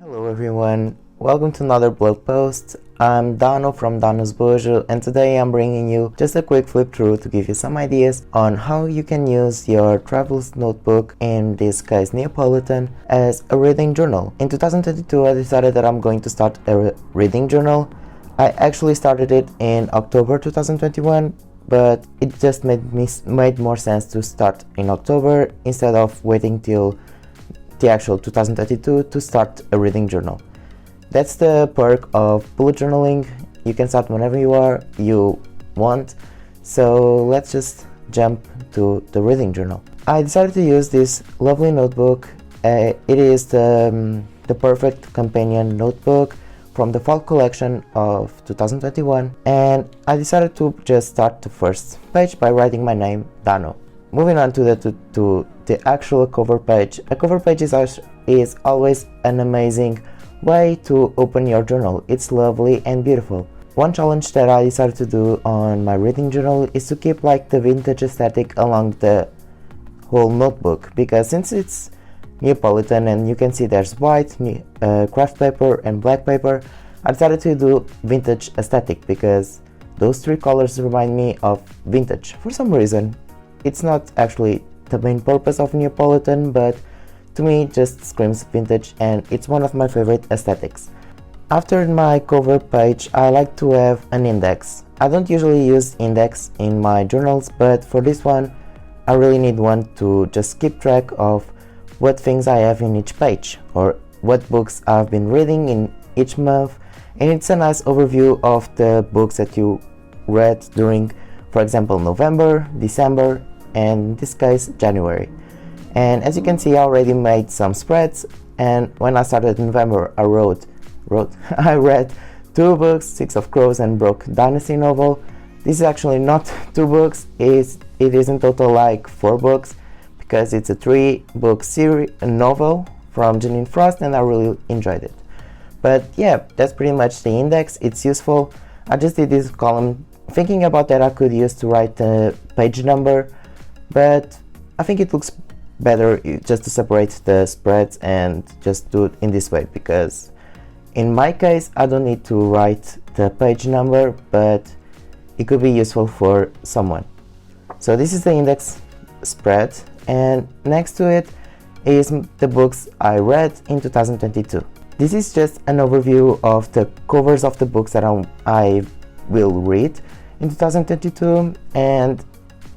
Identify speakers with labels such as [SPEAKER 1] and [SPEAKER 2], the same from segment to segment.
[SPEAKER 1] Hello everyone, welcome to another blog post. I'm Dano from Dano's Bojo, and today I'm bringing you just a quick flip through to give you some ideas on how you can use your traveler's notebook, in this case Neapolitan, as a reading journal. In 2022 I decided that I'm going to start a reading journal. I actually started it in October 2021, but it just made more sense to start in October instead of waiting till the actual 2022 to start a reading journal. That's the perk of bullet journaling. You can start whenever you want. So let's just jump to the reading journal. I decided to use this lovely notebook. It is the perfect companion notebook from the fall collection of 2021, and I decided to just start the first page by writing my name, Dano. Moving on to the actual cover page. A cover page is always an amazing way to open your journal. It's lovely and beautiful. One challenge that I decided to do on my reading journal is to keep like the vintage aesthetic along the whole notebook, because since it's Neapolitan and you can see there's white, craft paper and black paper, I decided to do vintage aesthetic because those three colors remind me of vintage for some reason. It's not actually the main purpose of Neapolitan, but to me it just screams vintage and it's one of my favorite aesthetics. After my cover page, I like to have an index. I don't usually use index in my journals, but for this one I really need one to just keep track of what things I have in each page or what books I've been reading in each month, and it's a nice overview of the books that you read during, for example, November, December, and in this case January. And as you can see, I already made some spreads, and when I started in November I read 2 books, Six of Crows and Broke Dynasty novel. This is actually not 2 books, it is in total like 4 books, because it's a 3-book series, a novel from Janine Frost, and I really enjoyed it. But yeah, that's pretty much the index. It's useful. I just did this column thinking about that I could use to write the page number, but I think it looks better just to separate the spreads and just do it in this way, because in my case I don't need to write the page number, but it could be useful for someone. So this is the index spread, and next to it is the books I read in 2022. This is just an overview of the covers of the books that I will read in 2022, and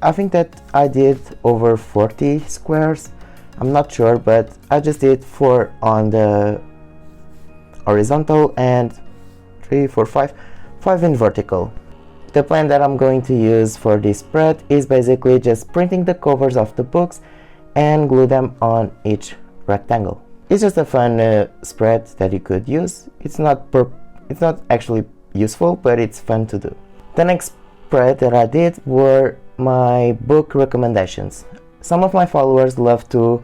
[SPEAKER 1] I think that I did over 40 squares. I'm not sure, but I just did 4 on the horizontal and 5 in vertical. The plan that I'm going to use for this spread is basically just printing the covers of the books and glue them on each rectangle. It's just a fun spread that you could use. It's not actually useful, but it's fun to do. The next spread that I did were my book recommendations. Some of my followers love to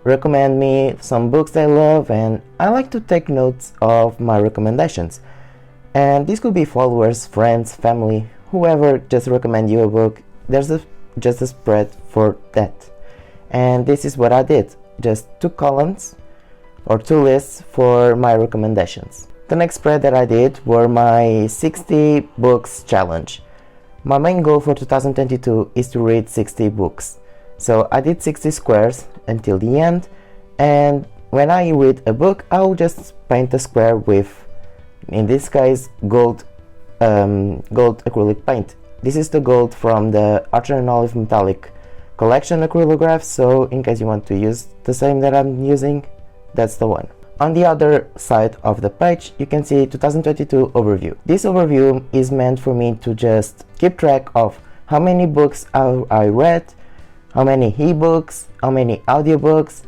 [SPEAKER 1] recommend me some books they love, and I like to take notes of my recommendations. And this could be followers, friends, family, whoever just recommend you a book. There's just a spread for that. And this is what I did, just 2 columns or 2 lists for my recommendations. The next spread that I did were my 60 books challenge. My main goal for 2022 is to read 60 books. So I did 60 squares until the end, and when I read a book, I'll just paint a square with, in this case, gold acrylic paint. This is the gold from the Archer and Olive Metallic collection acrylographs, so in case you want to use the same that I'm using, that's the one. On the other side of the page, you can see 2022 overview. This overview is meant for me to just keep track of how many books I read, how many ebooks, how many audiobooks,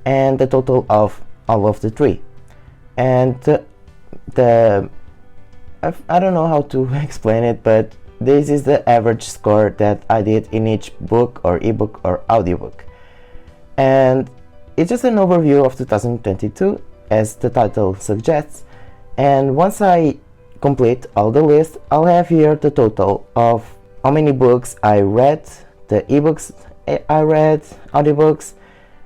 [SPEAKER 1] and the total of all of the 3. And I don't know how to explain it, but this is the average score that I did in each book or ebook or audiobook. And it's just an overview of 2022, as the title suggests, and once I complete all the list, I'll have here the total of how many books I read, the ebooks I read, audiobooks,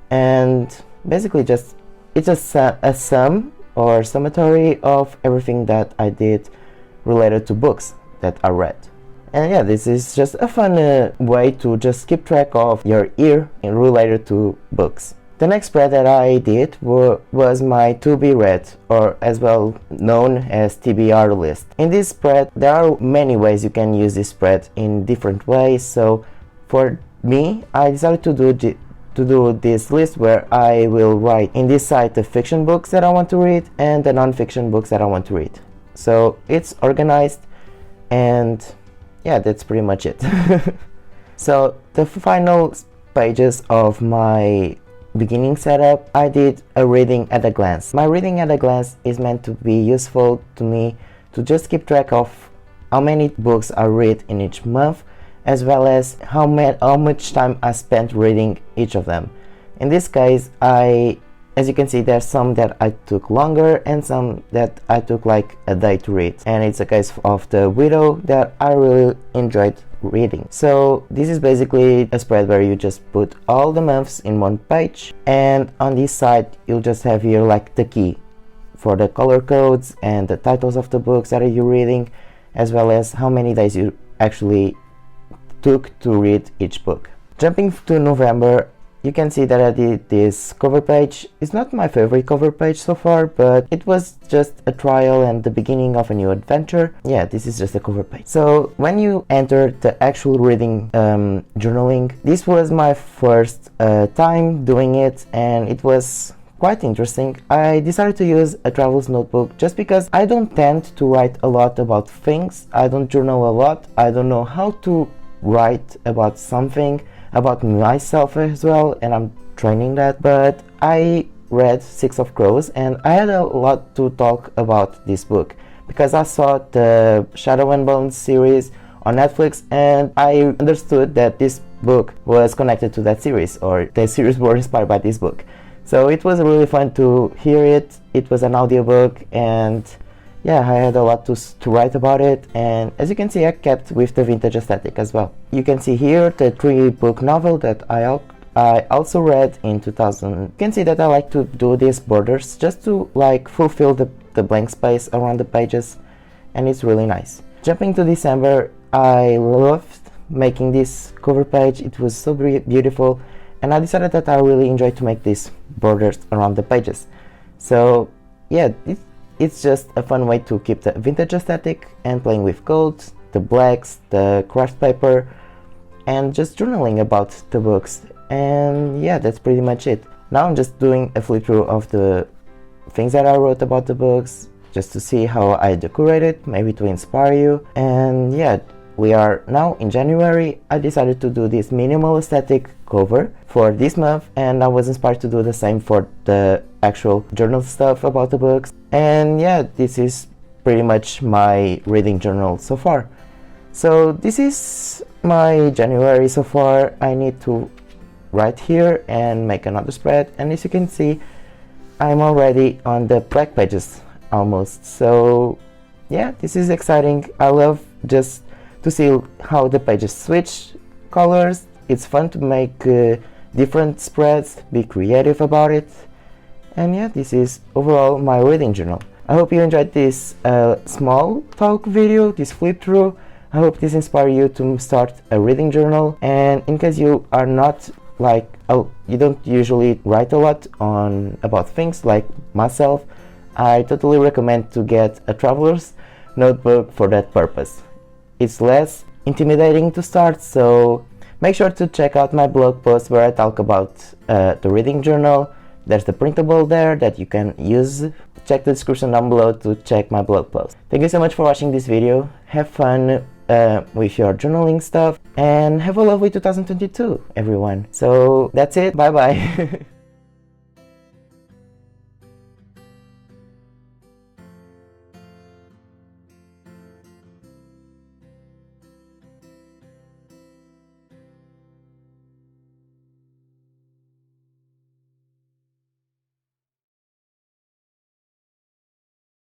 [SPEAKER 1] and basically just it's a sum or summary of everything that I did related to books that I read. And yeah, this is just a fun way to just keep track of your year in related to books. The next spread that I did was my to be read, or as well known as TBR list. In this spread, there are many ways you can use this spread in different ways. So for me, I decided to do this list where I will write in this site the fiction books that I want to read and the non-fiction books that I want to read. So it's organized, and yeah, that's pretty much it. So the final pages of my beginning setup, I did a reading at a glance. My reading at a glance is meant to be useful to me to just keep track of how many books I read in each month, as well as how much time I spent reading each of them. In this case, as you can see, there's some that I took longer and some that I took like a day to read, and it's a case of The Widow that I really enjoyed reading. So this is basically a spread where you just put all the months in one page, and on this side you'll just have here like the key for the color codes and the titles of the books that you're reading, as well as how many days you actually took to read each book. Jumping to November, you can see that I did this cover page. It's not my favorite cover page so far, but it was just a trial and the beginning of a new adventure. Yeah, this is just a cover page. So when you enter the actual reading journaling, this was my first time doing it, and it was quite interesting. I decided to use a traveler's notebook just because I don't tend to write a lot about things. I don't journal a lot. I don't know how to write about something, about myself as well, and I'm training that. But I read Six of Crows and I had a lot to talk about this book because I saw the Shadow and Bones series on Netflix, and I understood that this book was connected to that series, or the series were inspired by this book. So it was really fun to hear it. It was an audiobook, and yeah, I had a lot to write about it. And as you can see, I kept with the vintage aesthetic as well. You can see here the 3-book novel that I also read in 2000. You can see that I like to do these borders just to like fulfill the blank space around the pages, and it's really nice. Jumping to December, I loved making this cover page. It was so beautiful, and I decided that I really enjoyed to make these borders around the pages. So yeah, it's just a fun way to keep the vintage aesthetic and playing with golds, the blacks, the craft paper, and just journaling about the books. And yeah, that's pretty much it. Now I'm just doing a flip through of the things that I wrote about the books, just to see how I decorated, maybe to inspire you. And yeah, we are now in January. I decided to do this minimal aesthetic cover for this month, and I was inspired to do the same for the actual journal stuff about the books. And yeah, this is pretty much my reading journal so far. So this is my January so far. I need to write here and make another spread, and as you can see, I'm already on the black pages almost. So yeah, this is exciting. I love just to see how the pages switch colors. It's fun to make different spreads, be creative about it. And yeah, this is overall my reading journal. I hope you enjoyed this small talk video, this flip through. I hope this inspired you to start a reading journal. And in case you are not like, you don't usually write a lot about things like myself, I totally recommend to get a traveler's notebook for that purpose. It's less intimidating to start, so make sure to check out my blog post where I talk about the reading journal. There's the printable there that you can use. Check the description down below to check my blog post. Thank you so much for watching this video. Have fun with your journaling stuff, and have a lovely 2022, everyone. So that's it. Bye bye.